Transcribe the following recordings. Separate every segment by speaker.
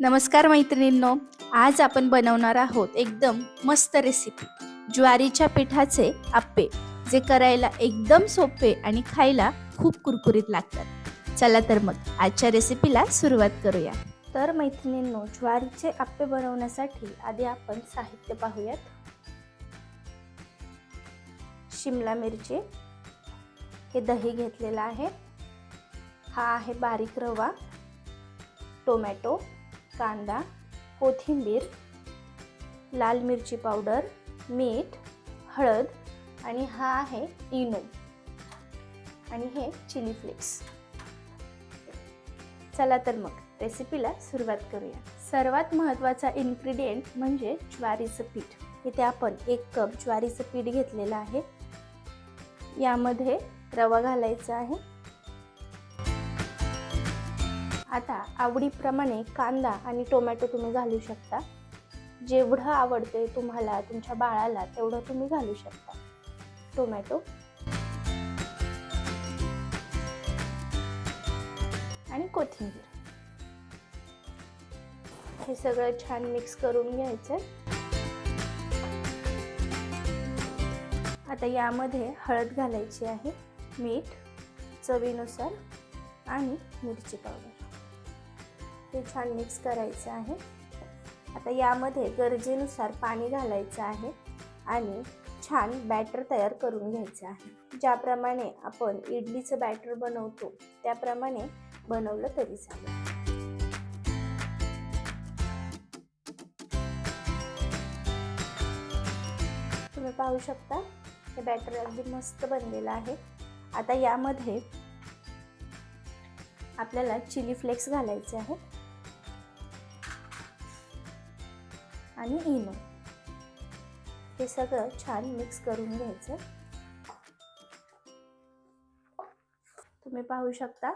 Speaker 1: नमस्कार मैत्रिणींनो, आज आपण बनवणार आहोत एकदम मस्त रेसिपी ज्वारीच्या पिठाचे आप्पे, जे करायला एकदम सोपे आणि खायला खूप कुरकुरीत लागतात। चला तर मग आजच्या रेसिपीला सुरुवात करूया। तर मैत्रिणींनो, ज्वारीचे आप्पे बनवण्यासाठी आधी आपण साहित्य पाहूयात। शिमला मिरची, हे दही घेतलेला आहे, हा आहे बारीक रवा, टोमॅटो, कांदा, कोथिंबीर, लाल मिरची पावडर, मीठ, हळद आणि हा आहे इनो आणि हे चिली फ्लेक्स। चला तर मग रेसिपीला सुरुवात करूया। सर्वात महत्त्वाचा इन्ग्रेडियंट म्हणजे ज्वारीचं पीठ। इथे आपण 1 कप ज्वारीचं पीठ घेतलेलं आहे। यामध्ये रवा घालायचा आहे। आता आवडीप्रमाणे कांदा आणि टोमॅटो तुम्ही घालू शकता। जेवढं आवडते तुम्हाला तुमच्या बाळाला तेवढं तुम्ही घालू शकता। टोमॅटो आणि कोथिंबीर हे सगळं छान मिक्स करून घ्यायचं। आता यामध्ये हळद घालायची आहे, मीठ चवीनुसार आणि मिरची पावडर, हे छान मिक्स करायचं आहे। आता यामध्ये गरजेनुसार पाणी घालायचं आहे आणि छान बॅटर तयार करून घ्यायचं आहे। ज्याप्रमाणे आपण इडलीचं बॅटर बनवतो त्याप्रमाणे बनवलं तरी चालेल। तुम्ही पाहू शकता हे बॅटर अगदी मस्त बनलेलं आहे। आता यामध्ये आपल्याला चिली फ्लेक्स घालायचे आहे आणि इनो, हे सगळं छान मिक्स करून घ्यायचं। तुम्ही पाहू शकता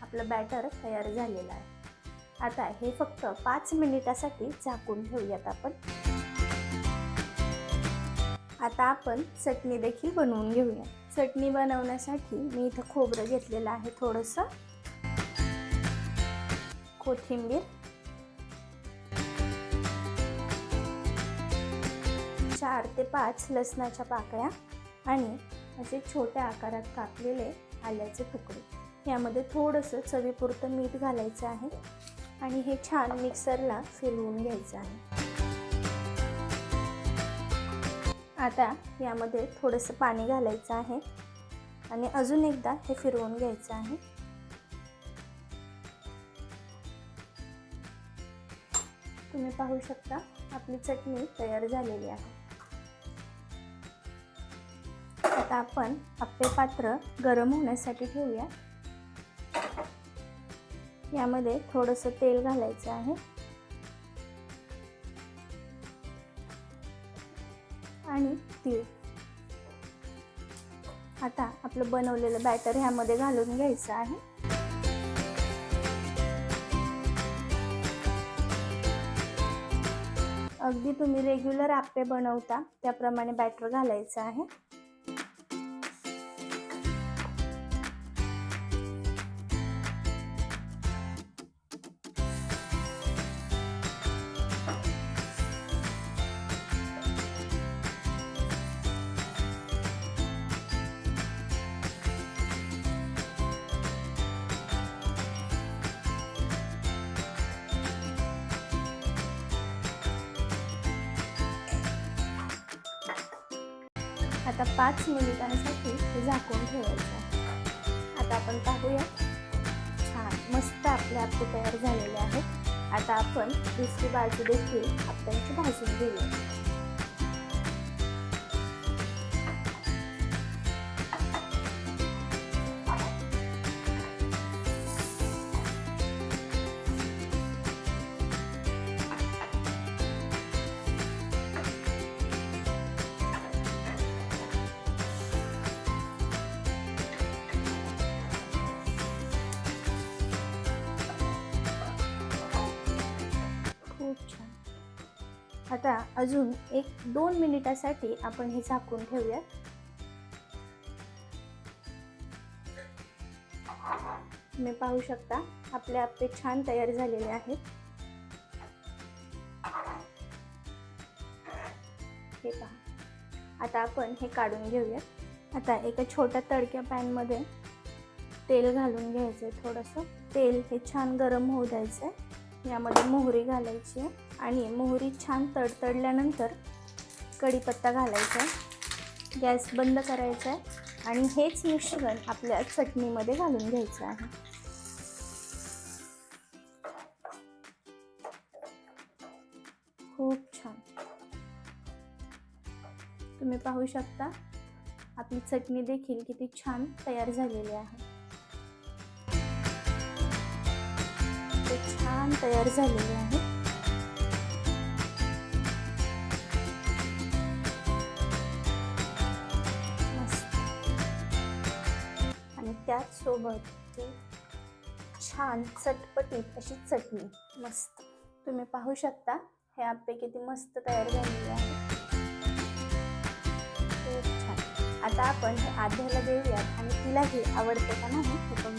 Speaker 1: आपलं बॅटर तयार झालेलं आहे। आता हे फक्त 5 मिनिटासाठी झाकून ठेवूयात आपण। आता आपण चटणी देखील बनवून घेऊया। चटणी बनवण्यासाठी मी इथं खोबरं घेतलेलं आहे, थोडंसं कोथिंबीर, 4 ते 5 लसणाच्या पाकळ्या आणि असे छोट्या आकारात कापलेले आल्याचे तुकडे। यामध्ये थोडंसं चवीपुरतं मीठ घालायचं आहे आणि हे छान मिक्सरला फिरवून घ्यायचं आहे। आता यामध्ये थोडंसं पाणी घालायचं आहे आणि अजून एकदा हे फिरवून घ्यायचं आहे। तुम्ही पाहू शकता आपली चटणी तयार झालेली आहे। आता आपण आप्पे पात्र गरम होण्यासाठी ठेवूया। यामध्ये थोडंसं तेल घालायचं आहे आणि तीळ। आता आपलं बनवलेलं बॅटर ह्यामध्ये घालून घ्यायचं आहे। अगदी तुम्ही रेग्युलर आप्पे बनवता त्याप्रमाणे बॅटर घालायचं आहे। आता 5 मिनिटांसाठी हे झाकून ठेवायचं आहे। आता आपण पाहूया, छान मस्त आपले आप्पे तयार झालेले आहेत। आता आपण दुसरी बाजू देखील आप्प्यांची भाजून घेऊया। खूप छान। आता अजून 1-2 मिनिटासाठी आपण हे झाकून ठेवूया। तुम्ही पाहू शकता आपले आप्पे छान तयार झालेले आहेत। हे पहा. आता आपण हे काढून घेऊयात. आता एका छोट्या तडक्या पॅनमध्ये तेल घालून घ्यायचं आहे. थोडंसं तेल हे छान गरम होऊ द्यायचं आहे. यामध्ये मोहरी घालायची आहे आणि मोहरी छान तडतडल्यानंतर कढीपत्ता घालायचा आहे. गॅस बंद करायचा आहे आणि हेच मिश्रण आपल्या चटणीमध्ये घालून घ्यायचं आहे. खूप छान. तुम्ही पाहू शकता आपली चटणी देखील किती छान तयार झालेली आहे. ते छान तयार झालेली आहे. मस्त. आणि त्याच सोबत छान चटपटीत अशी चटणी. मस्त. तुम्ही पाहू शकता हे आप्पे किती मस्त तयार झालेले आहे. खूप छान. आता आपण हे आध्याला देऊयात आणि तिलाही आवडते का नाही हे पण